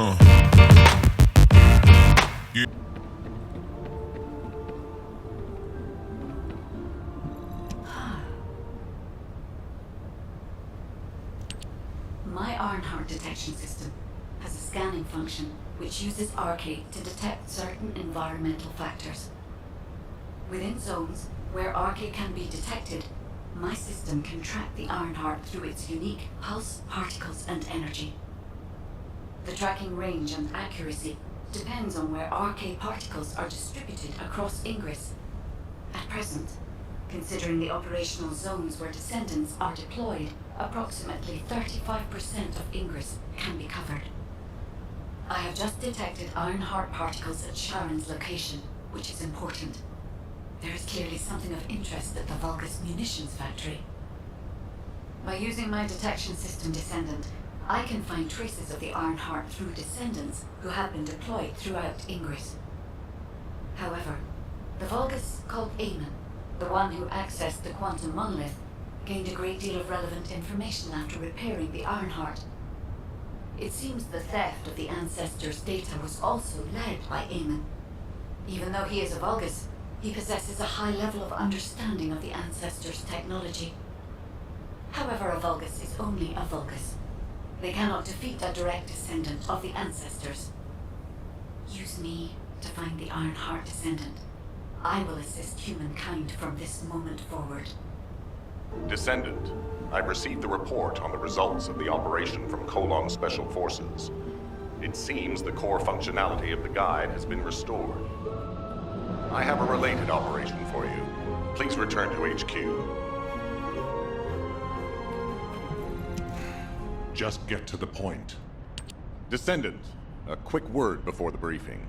Yeah. My Ironheart detection system has a scanning function which uses Arcade to detect certain environmental factors. Within zones where Arcade can be detected, my system can track the Ironheart through its unique pulse, particles, and energy. The tracking range and accuracy depends on where Arcade particles are distributed across Ingress. At present, considering the operational zones where Descendants are deployed, approximately 35% of Ingress can be covered. I have just detected Ironheart particles at Sharon's location, which is important. There is clearly something of interest at the Vulgus munitions factory. By using my detection system Descendant, I can find traces of the Ironheart through Descendants who have been deployed throughout Ingress. However, the Vulgus called Eamon, the one who accessed the quantum monolith, gained a great deal of relevant information after repairing the Ironheart. It seems the theft of the Ancestors' data was also led by Eamon. Even though he is a Vulgus, he possesses a high level of understanding of the Ancestors' technology. However, a Vulgus is only a Vulgus. They cannot defeat a direct descendant of the Ancestors. Use me to find the Ironheart Descendant. I will assist humankind from this moment forward. Descendant, I've received the report on the results of the operation from Colon Special Forces. It seems the core functionality of the guide has been restored. I have a related operation for you. Please return to HQ. Just get to the point. Descendant, a quick word before the briefing.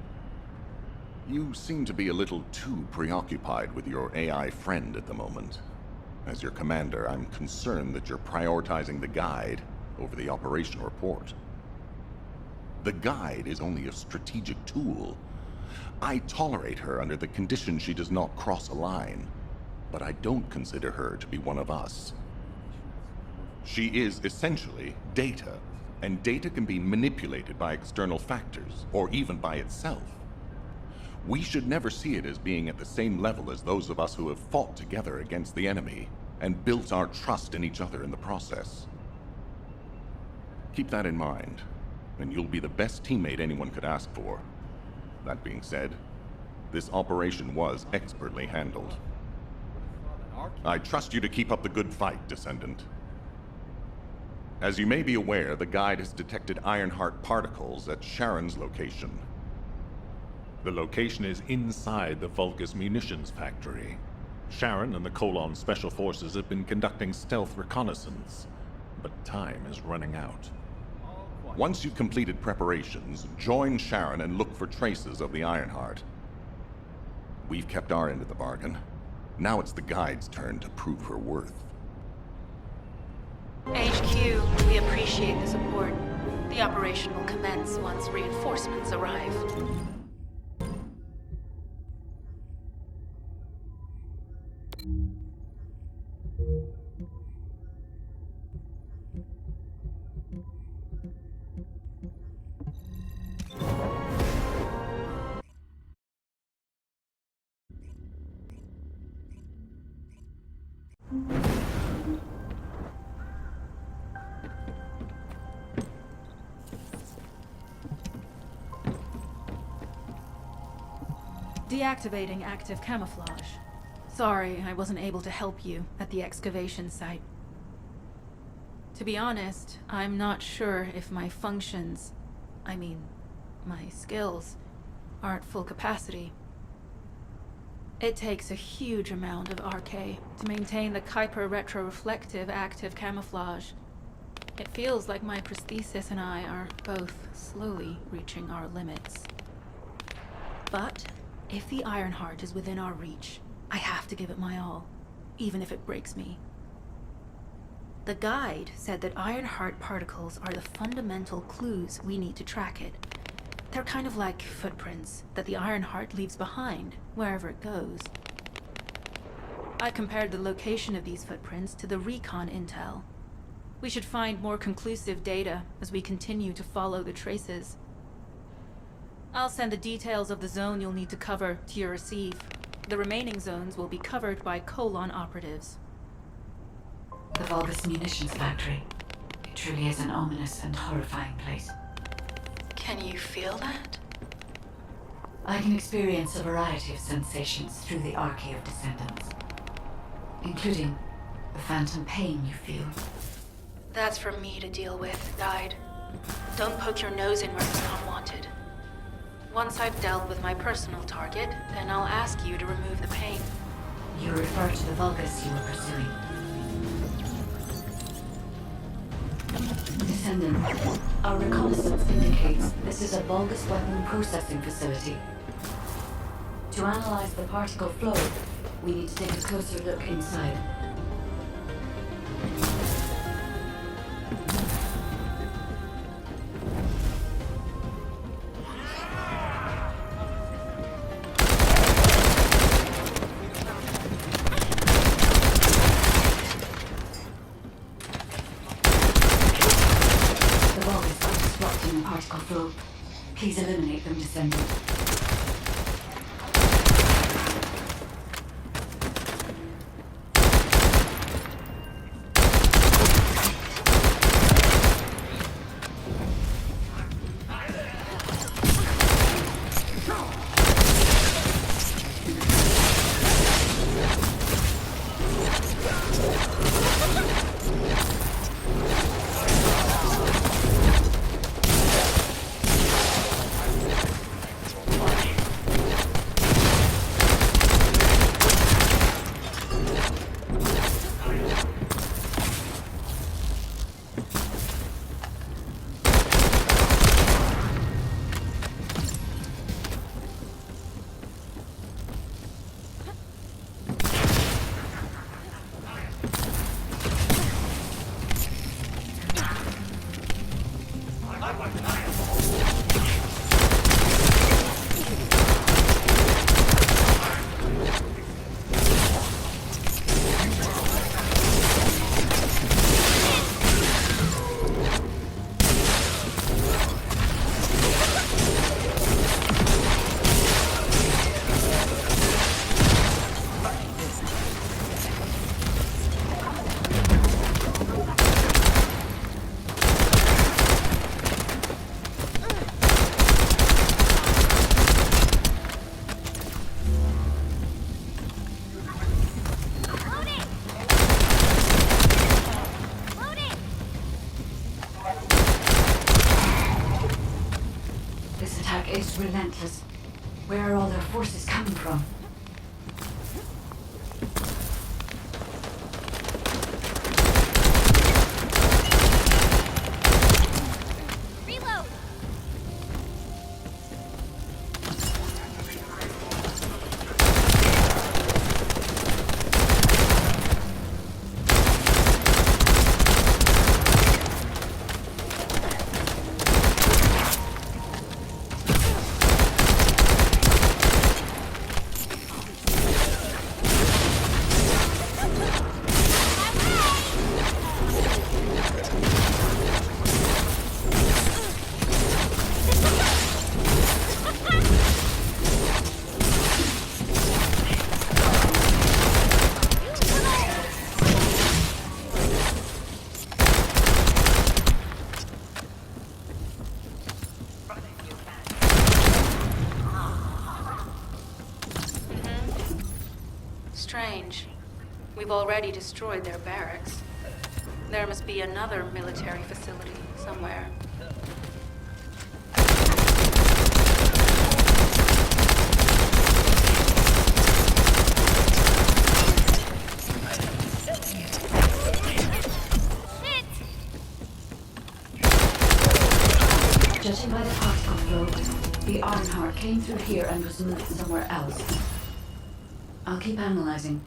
You seem to be a little too preoccupied with your AI friend at the moment. As your commander, I'm concerned that you're prioritizing the guide over the operation report. The guide is only a strategic tool. I tolerate her under the condition she does not cross a line, but I don't consider her to be one of us. She is essentially data, and data can be manipulated by external factors, or even by itself. We should never see it as being at the same level as those of us who have fought together against the enemy and built our trust in each other in the process. Keep that in mind, and you'll be the best teammate anyone could ask for. That being said, this operation was expertly handled. I trust you to keep up the good fight, Descendant. As you may be aware, the guide has detected Ironheart particles at Sharon's location. The location is inside the Vulgus munitions factory. Sharon and the Colon Special Forces have been conducting stealth reconnaissance, but time is running out. Once you've completed preparations, join Sharon and look for traces of the Ironheart. We've kept our end of the bargain. Now it's the guide's turn to prove her worth. HQ, we appreciate the support. The operation will commence once reinforcements arrive. Deactivating active camouflage. Sorry, I wasn't able to help you at the excavation site. To be honest, I'm not sure if my functions, my skills, are at full capacity. It takes a huge amount of RK to maintain the Kuiper retroreflective active camouflage. It feels like my prosthesis and I are both slowly reaching our limits. But if the Ironheart is within our reach, I have to give it my all, even if it breaks me. The guide said that Ironheart particles are the fundamental clues we need to track it. They're kind of like footprints that the Ironheart leaves behind, wherever it goes. I compared the location of these footprints to the recon intel. We should find more conclusive data as we continue to follow the traces. I'll send the details of the zone you'll need to cover to your receive. The remaining zones will be covered by Colon operatives. The Vulgus Munitions Factory. It truly is an ominous and horrifying place. Can you feel that? I can experience a variety of sensations through the Archy of Descendants, including the phantom pain you feel. That's for me to deal with, Guide. Don't poke your nose in where it's not wanted. Once I've dealt with my personal target, then I'll ask you to remove the pain. You refer to the Vulgus you were pursuing. Descendant, our reconnaissance indicates this is a Vulgus weapon processing facility. To analyze the particle flow, we need to take a closer look inside. The Vulgus are disrupting the particle flow. Please eliminate them, Descendant. This attack is relentless. Where are all their forces coming from? Reload! Strange. We've already destroyed their barracks. There must be another military facility somewhere. Judging by the particle flow, the Ironheart came through here and was moved somewhere else. I'll keep analyzing.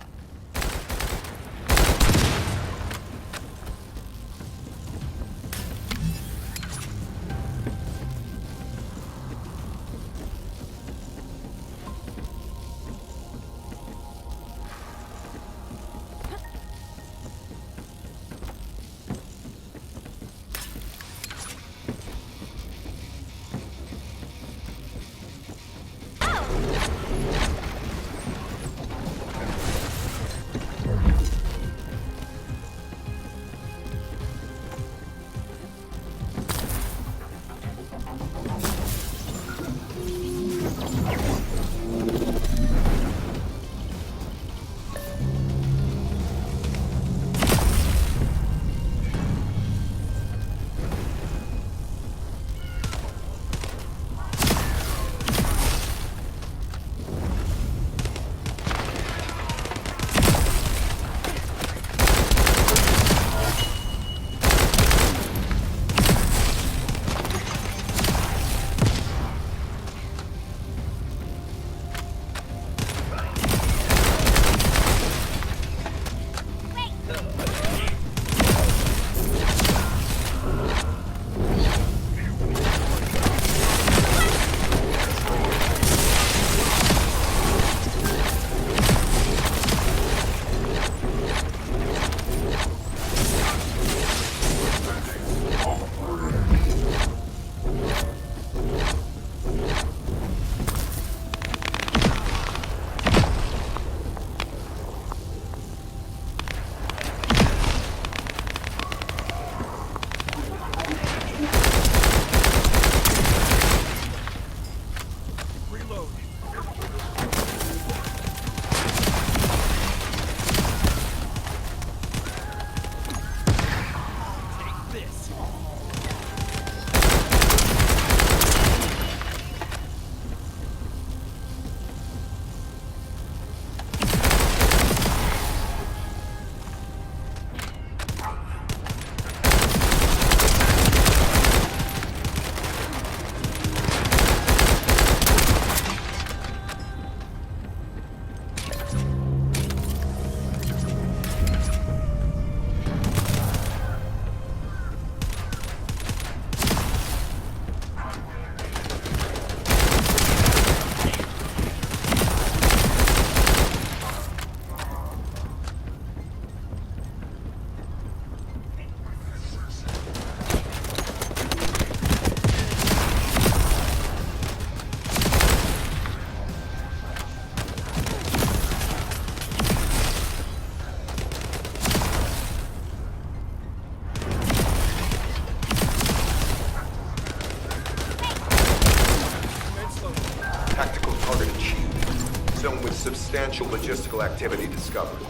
substantial logistical activity discovered.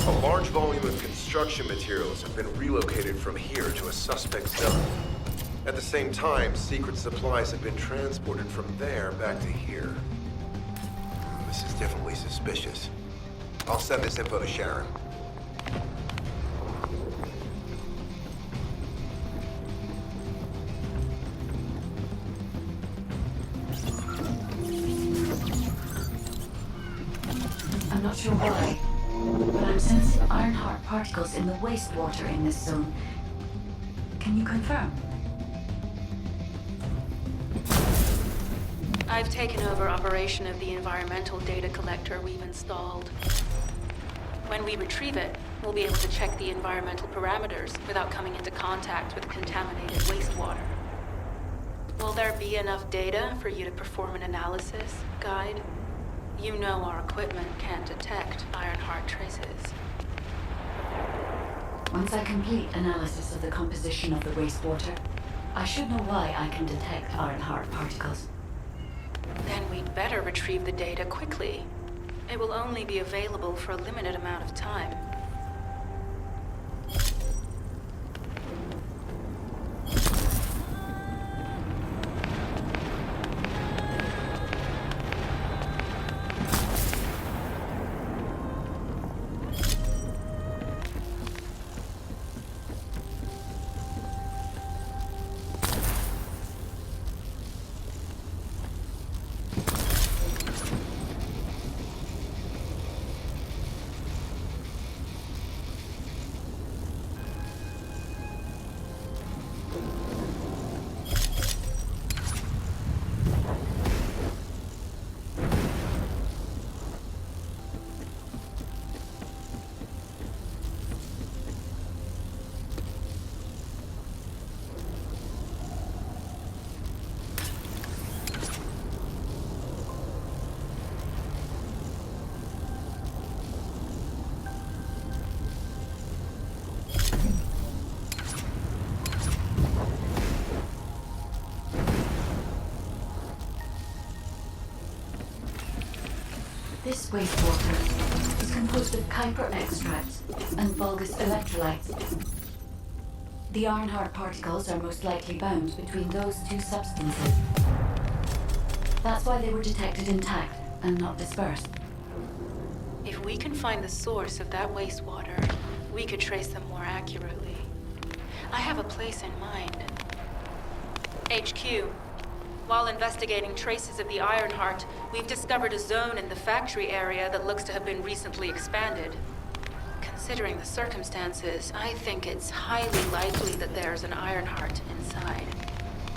A large volume of construction materials have been relocated from here to a suspect zone. At the same time, secret supplies have been transported from there back to here. This is definitely suspicious. I'll send this info to Sharon. I'm not sure why, but I'm sensing Ironheart particles in the wastewater in this zone. Can you confirm? I've taken over operation of the environmental data collector we've installed. When we retrieve it, we'll be able to check the environmental parameters without coming into contact with contaminated wastewater. Will there be enough data for you to perform an analysis, Guide? You know our equipment can't detect Ironheart traces. Once I complete analysis of the composition of the wastewater, I should know why I can detect Ironheart particles. Then we'd better retrieve the data quickly. It will only be available for a limited amount of time. This wastewater is composed of Kuiper extracts and Vulgus electrolytes. The Ironheart particles are most likely bound between those two substances. That's why they were detected intact and not dispersed. If we can find the source of that wastewater, we could trace them more accurately. I have a place in mind. HQ. While investigating traces of the Ironheart, we've discovered a zone in the factory area that looks to have been recently expanded. Considering the circumstances, I think it's highly likely that there's an Ironheart inside.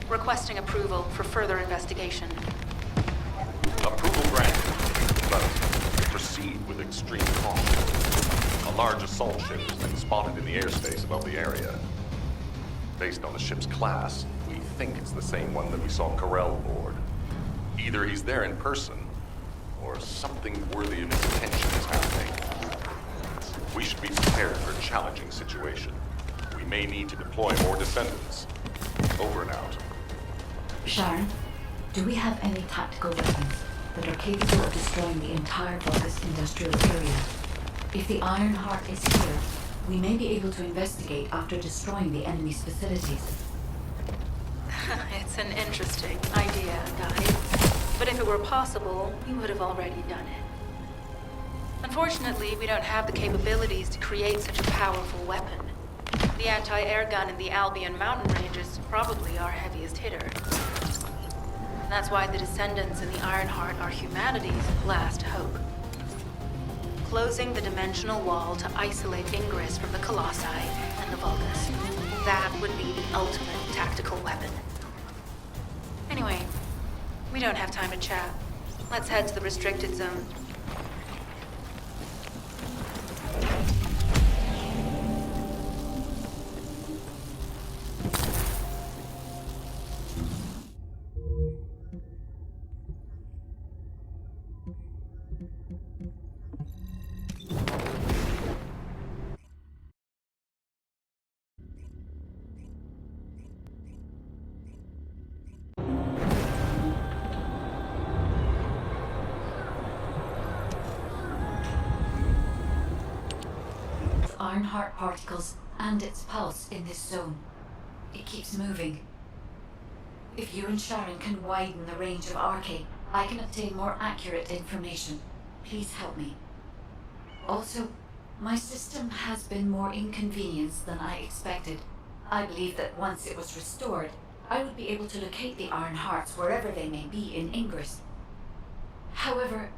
Requesting approval for further investigation. Approval granted, but proceed with extreme caution. A large assault ship has been spotted in the airspace above the area. Based on the ship's class, we think it's the same one that we saw Corell aboard. Either he's there in person, or something worthy of his attention is happening. We should be prepared for a challenging situation. We may need to deploy more descendants. Over and out. Sharon, do we have any tactical weapons that are capable of destroying the entire Vulgus industrial area? If the Ironheart is here, we may be able to investigate after destroying the enemy's facilities. It's an interesting idea, Guy. But if it were possible, we would have already done it. Unfortunately, we don't have the capabilities to create such a powerful weapon. The anti-air gun in the Albion mountain range is probably our heaviest hitter. That's why the Descendants and the Ironheart are humanity's last hope. Closing the dimensional wall to isolate Ingress from the Colossi and the Vulgus. That would be the ultimate tactical weapon. Anyway, we don't have time to chat. Let's head to the restricted zone. Ironheart particles and its pulse in this zone. It keeps moving. If you and Sharon can widen the range of Arcade, I can obtain more accurate information. Please help me. Also, my system has been more inconvenienced than I expected. I believe that once it was restored, I would be able to locate the Ironhearts wherever they may be in Ingress. However,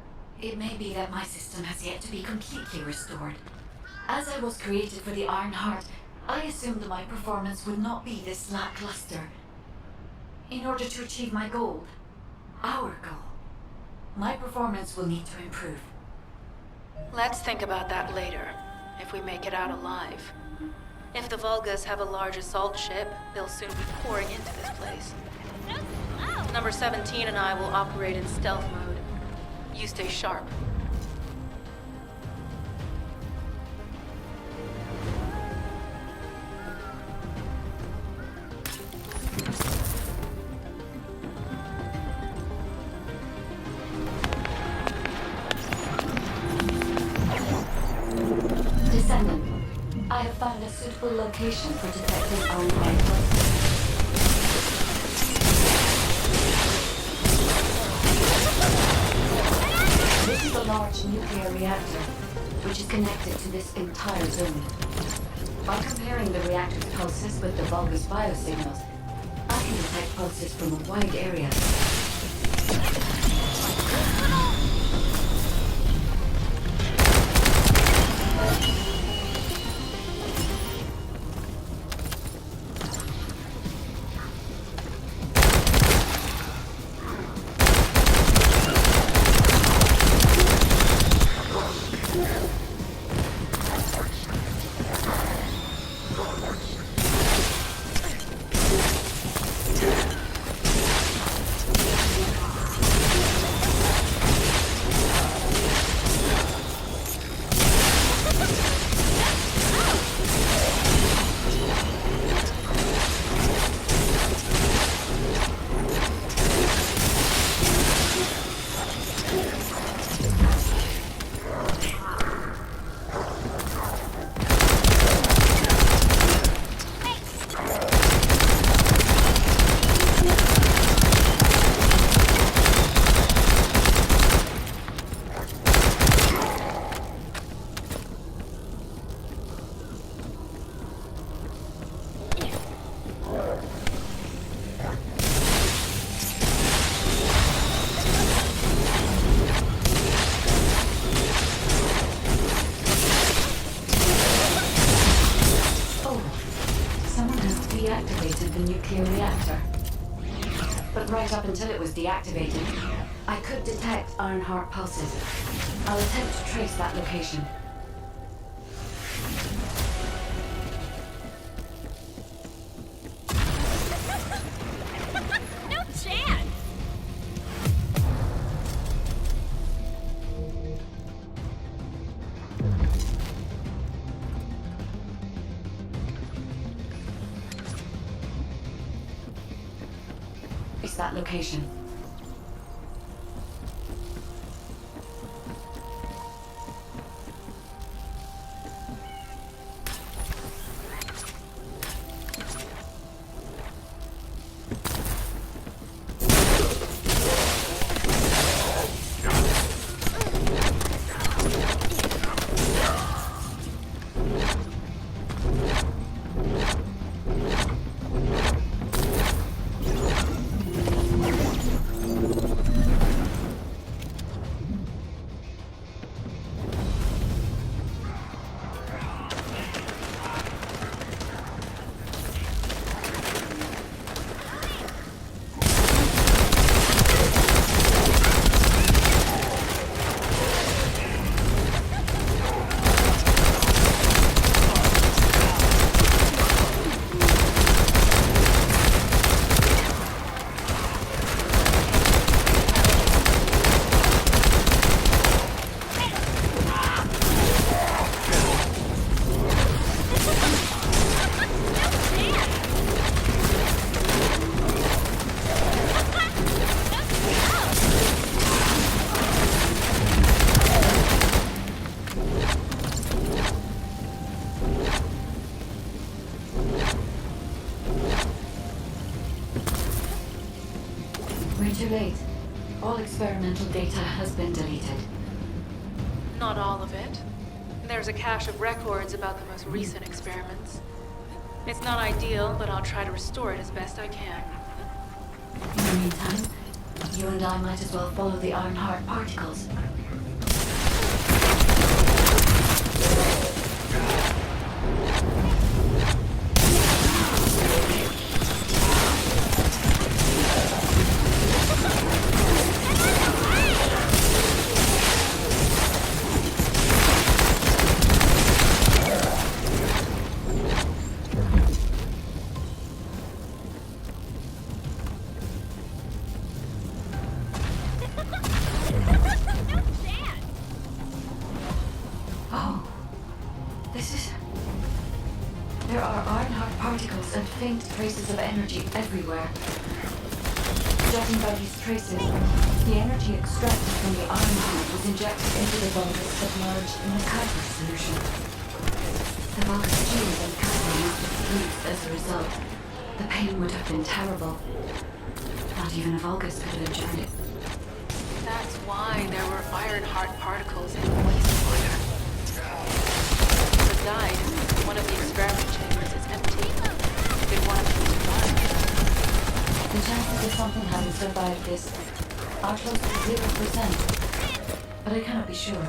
it may be that my system has yet to be completely restored. As I was created for the Ironheart, I assumed that my performance would not be this lackluster. In order to achieve my goal, our goal, my performance will need to improve. Let's think about that later, if we make it out alive. If the Vulgas have a large assault ship, they'll soon be pouring into this place. Number 17 and I will operate in stealth mode. You stay sharp. Descendant, I have found a suitable location for detecting Ironheart pulses. This is a large nuclear reactor, which is connected to this entire zone. By comparing the reactor's pulses with the Vulgus biosignals, I can detect pulses from a wide area. Deactivated the nuclear reactor. But right up until it was deactivated, I could detect Ironheart pulses. I'll attempt to trace that location. No chance! It's that location. We're too late. All experimental data has been deleted. Not all of it. There's a cache of records about the most recent experiments. It's not ideal, but I'll try to restore it as best I can. In the meantime, you and I might as well follow the Ironheart particles. There are Ironheart particles and faint traces of energy everywhere. Judging by these traces, the energy extracted from the Ironheart was injected into the Vulgus submerged in a Kuiper solution. The Vulgus genes and Kuiper must have fused as a result. The pain would have been terrible. Not even a Vulgus could have endured it. That's why there were Ironheart particles in the wastewater. The guide, one of the experiment chambers, is empty. Did one of them survive? The chances of something having survived this are close to 0%, but I cannot be sure.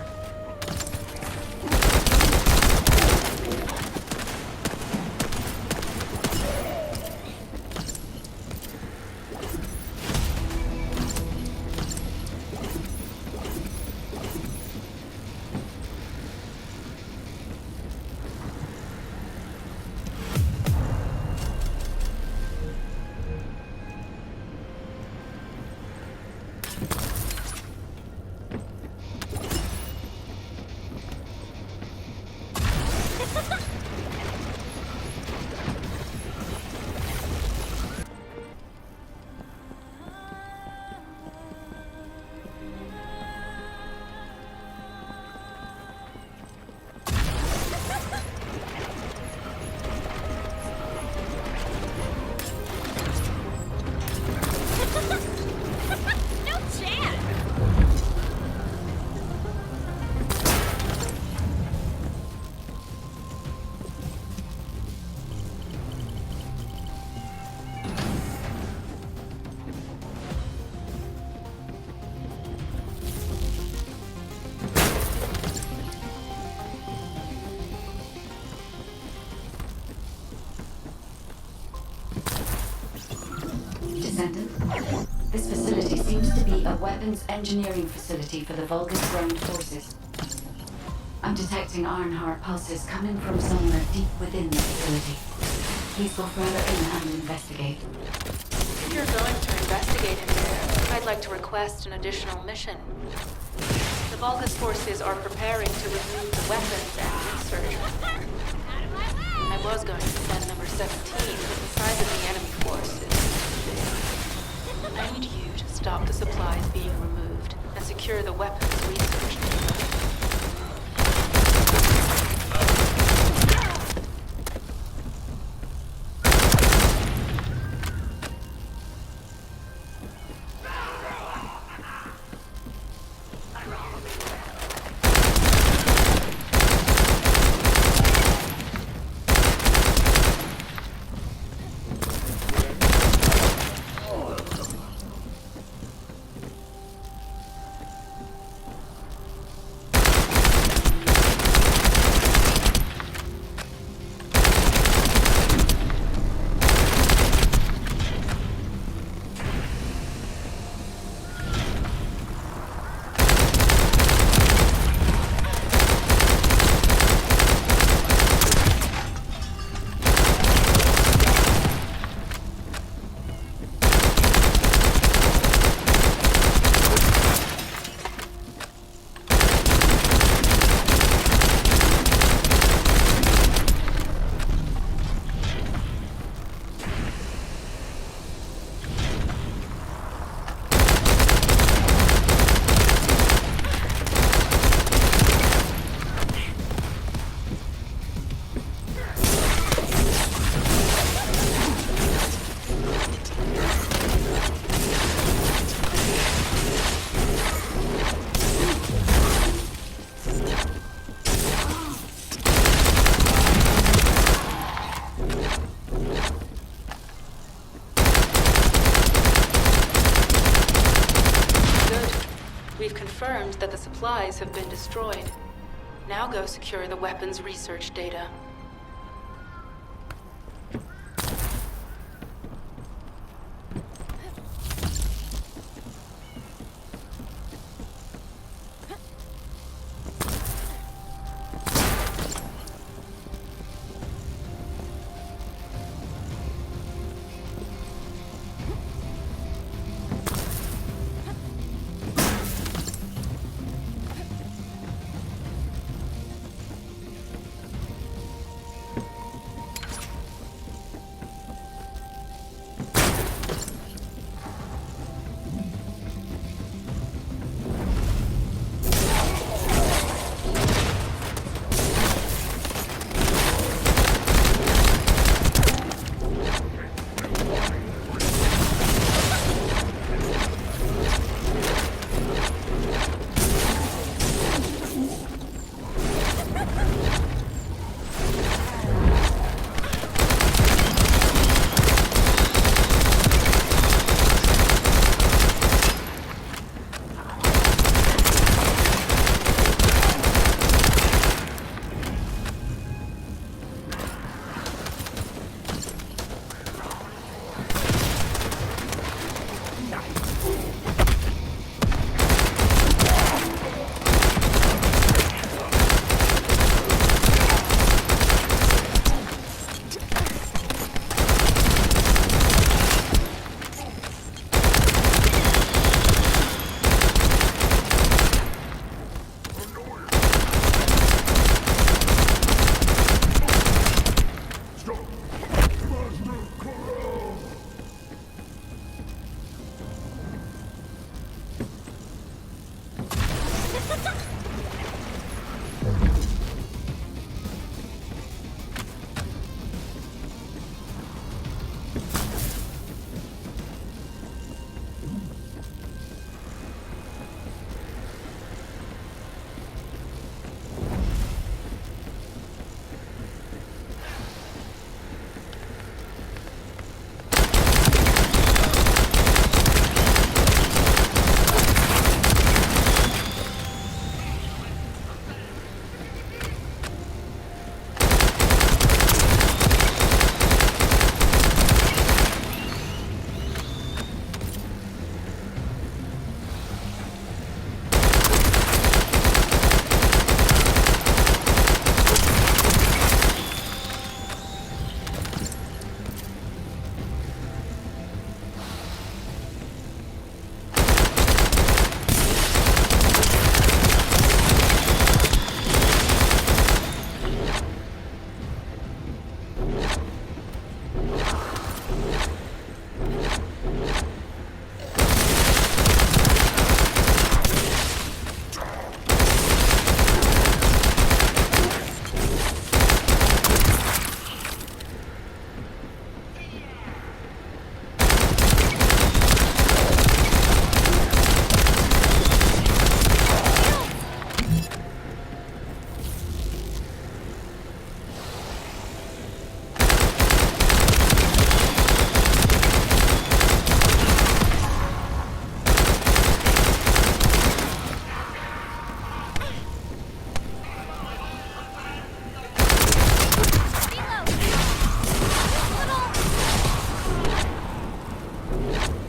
Descendant, this facility seems to be a weapons engineering facility for the Vulgus ground forces. I'm detecting Ironheart pulses coming from somewhere deep within the facility. Please go further in and investigate. If you're going to investigate in there, I'd like to request an additional mission. The Vulgus forces are preparing to remove the weapons and research. I was going to send number 17, but the size of the enemy force is... I need you to stop the supplies being removed and secure the weapons research. We've confirmed that the supplies have been destroyed. Now go secure the weapons research data.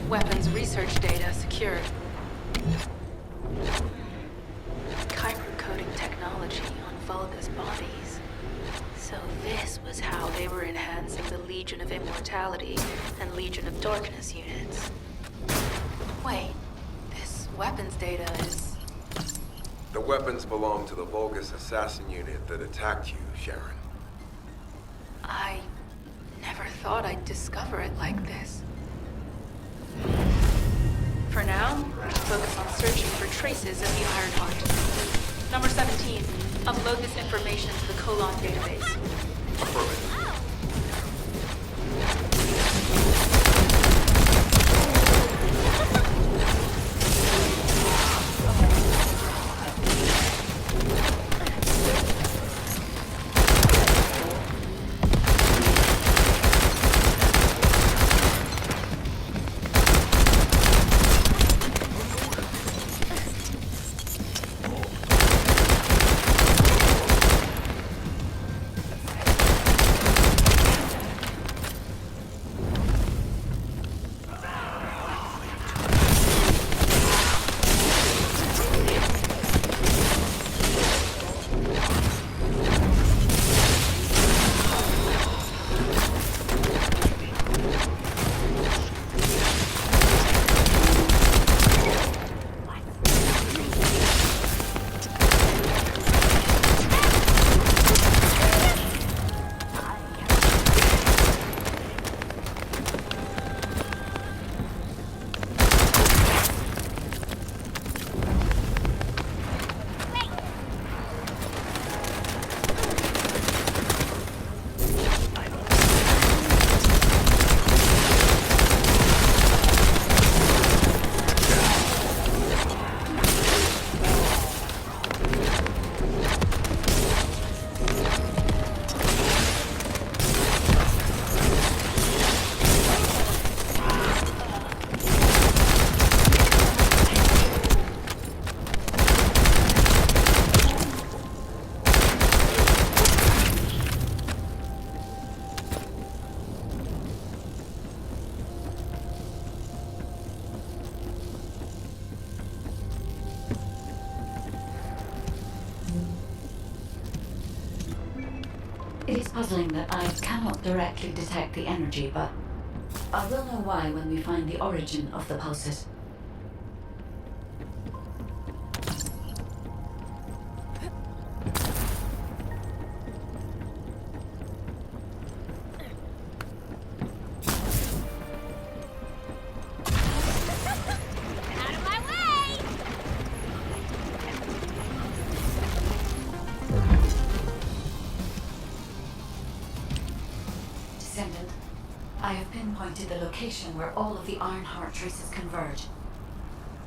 Weapons research data secured. Chiral coding technology on Vulgus bodies. So this was how they were enhancing the Legion of Immortality and Legion of Darkness units. Wait, this weapons data is... The weapons belong to the Vulgus assassin unit that attacked you, Sharon. I never thought I'd discover it like this. For now, focus on searching for traces of the Ironheart. Number 17, upload this information to the Colon database. Affirmative. puzzling that I cannot directly detect the energy, but I will know why when we find the origin of the pulses. Out of my way! Descendant, I have pinpointed the location where all of the Ironheart traces converge.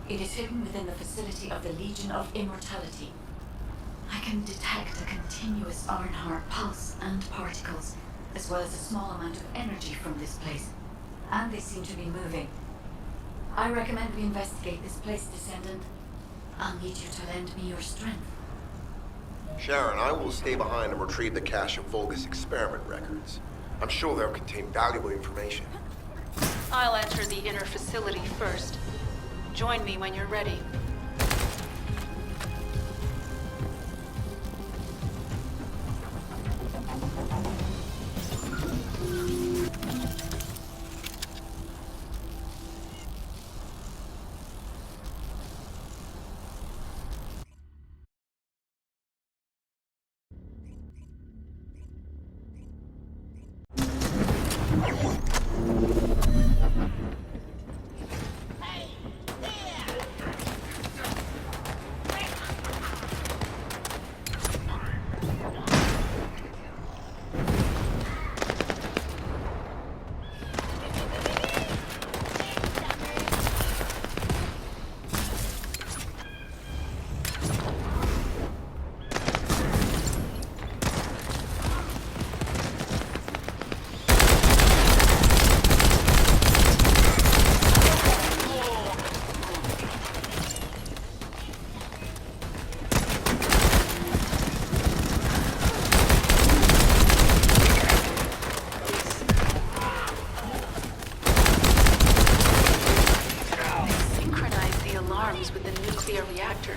It is hidden within the facility of the Legion of Immortality. I can detect a continuous Ironheart pulse and particles, as well as a small amount of energy from this place. And they seem to be moving. I recommend we investigate this place, Descendant. I'll need you to lend me your strength. Sharon, I will stay behind and retrieve the cache of Vulgus experiment records. I'm sure they'll contain valuable information. I'll enter the inner facility first. Join me when you're ready.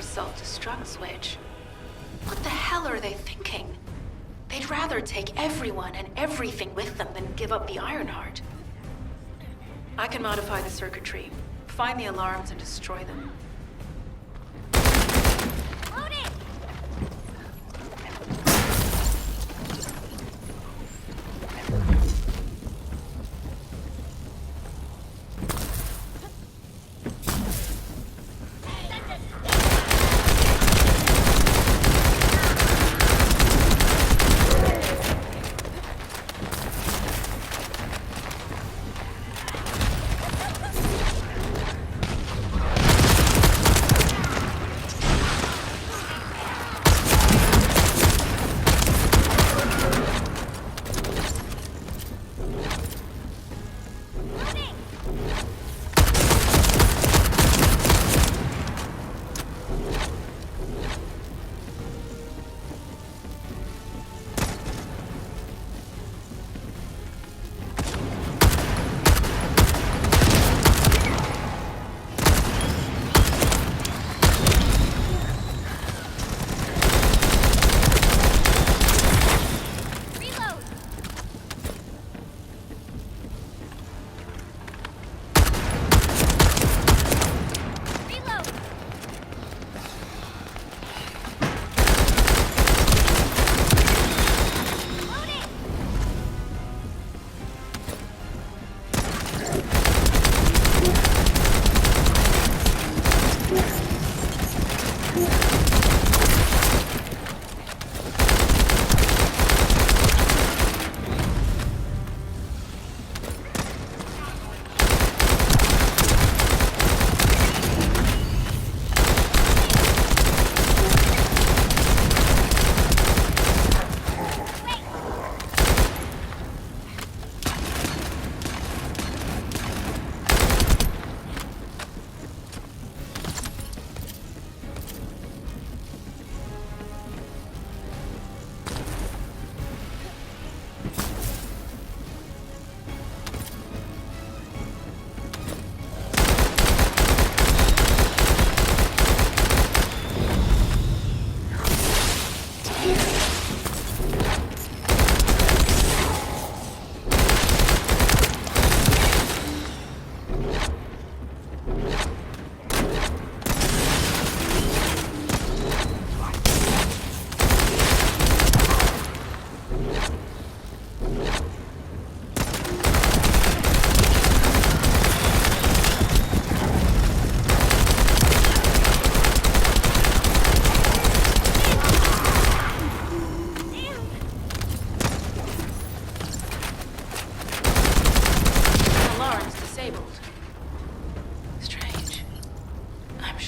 Self-destruct switch. What the hell are they thinking? They'd rather take everyone and everything with them than give up the Ironheart. I can modify the circuitry, find the alarms and destroy them. Load it!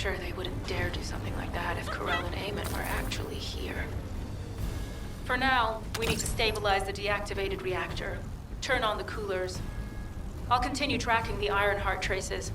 sure they wouldn't dare do something like that if Corell and Eamon were actually here. For now, we need to stabilize the deactivated reactor, turn on the coolers. I'll continue tracking the Ironheart traces.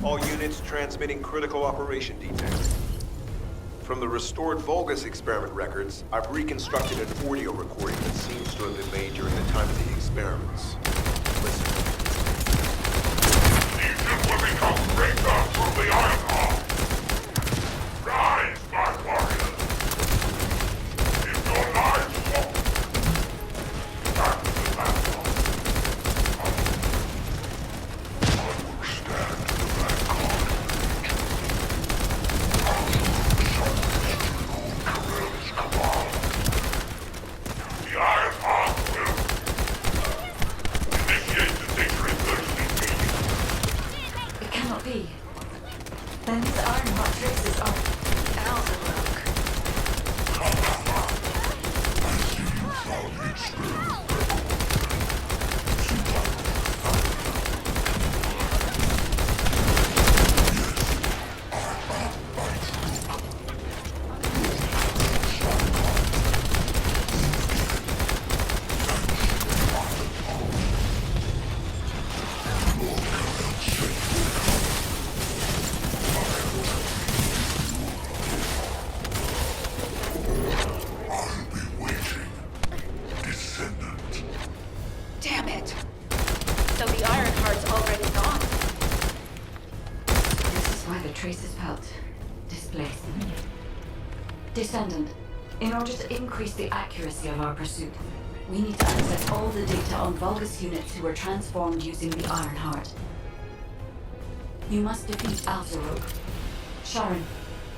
All units transmitting critical operation details. From the restored Vulgus experiment records, I've reconstructed an audio recording that seems to have been made during the time of the experiments. Listen. Legion will become greater through the Ironheart. Rise, my warriors. If your lives won't, back to the battle. I will stand to the vanguard. Corell's cabal. The Ironheart will initiate the sacred thirsty feast. It cannot be. Then these Ironheart traces are Alzabrook. Descendant. Damn it! So the Ironheart's already gone. This is why the traces felt displaced. Descendant, in order to increase the accuracy of our pursuit, we need to access all the data on Vulgus units who were transformed using the Ironheart. You must defeat Alzarok. Sharon,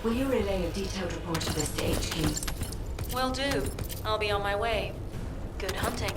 will you relay a detailed report of this to HQ? Will do. I'll be on my way. Good hunting.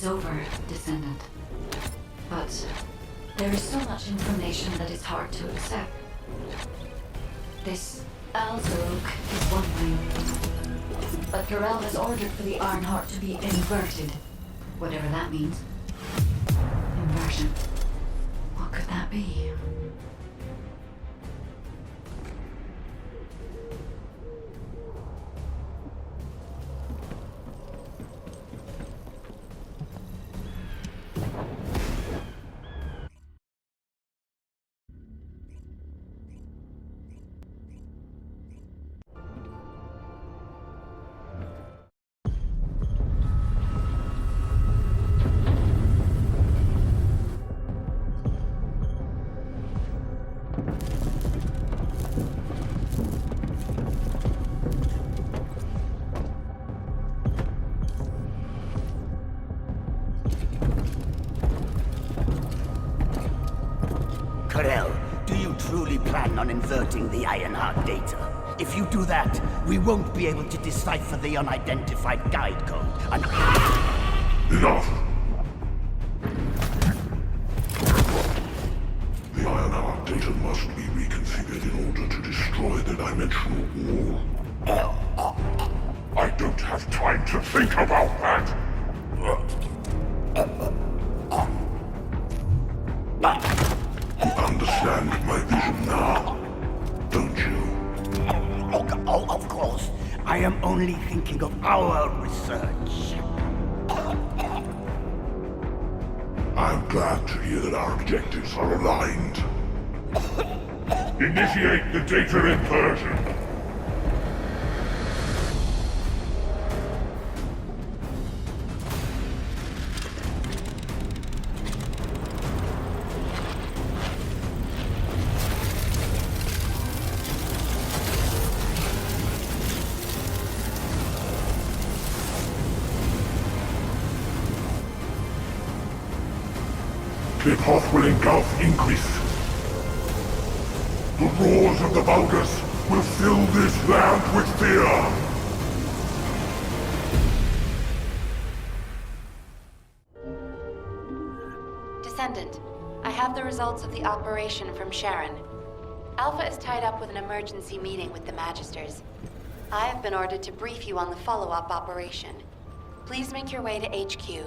is over, Descendant. But there is so much information that is hard to accept. This Alzarok is one way, but Corel has ordered for the Ironheart to be inverted, whatever that means. Inversion. What could that be? Corel, do you truly plan on inverting the Ironheart data? If you do that, we won't be able to decipher the unidentified guide code. Enough! The Ironheart data must be reconfigured in order to destroy the dimensional wall. I don't have time to think about that! You understand my vision now, don't you? Oh, of course. I am only thinking of our research. I'm glad to hear that our objectives are aligned. Initiate the data inversion. The path will engulf Increase. The roars of the Vulgus will fill this land with fear! Descendant, I have the results of the operation from Sharon. Alpha is tied up with an emergency meeting with the Magisters. I have been ordered to brief you on the follow-up operation. Please make your way to HQ.